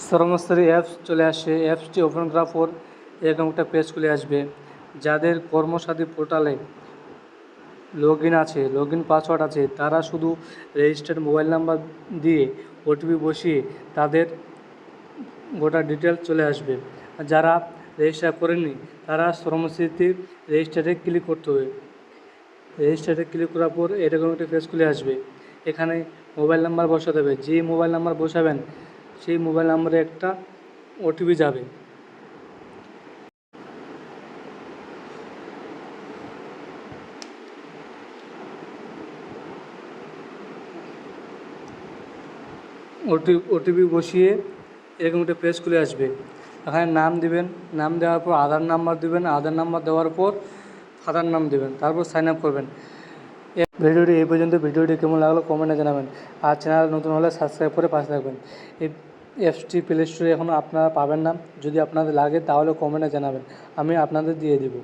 সর্বস্তরে অ্যাপস চলে আসে। অ্যাপসটি ওপেন করার পর এরকম একটা পেজ খুলে আসবে। যাদের কর্মসাথী পোর্টালে লগ ইন আছে, লগ ইন পাসওয়ার্ড আছে, তারা শুধু রেজিস্টার্ড মোবাইল নাম্বার দিয়ে ওটিপি বসিয়ে তাদের গোটা ডিটেলস চলে আসবে। আর যারা রেজিস্টার করেননি তারা শ্রমস্মৃতি রেজিস্টারে ক্লিক করতে হবে। রেজিস্টারে ক্লিক করার পর এরকম একটা পেজ খুলে আসবে। এখানে মোবাইল নাম্বার বসাতে হবে। যে মোবাইল নাম্বার বসাবেন সেই মোবাইল নাম্বারে একটা ওটিপি যাবে। ওটিপি বসিয়ে এরকম একটা পেজ খুলে আসবে। এখানে নাম দিবেন, নাম দেওয়ার পর আধার নাম্বার দিবেন, আধার নাম্বার দেওয়ার পর ফাদার নাম দেবেন, তারপর সাইন আপ করবেন। ভিডিওটি এই পর্যন্ত। ভিডিওটি কেমন লাগলো কমেন্টে জানাবেন। আর চ্যানেল নতুন হলে সাবস্ক্রাইব করে পাশে থাকবেন। এই অ্যাপসটি প্লে স্টোরে এখনও আপনারা পাবেন না। যদি আপনাদের লাগে তাহলে কমেন্টে জানাবেন, আমি আপনাদের দিয়ে দেবো।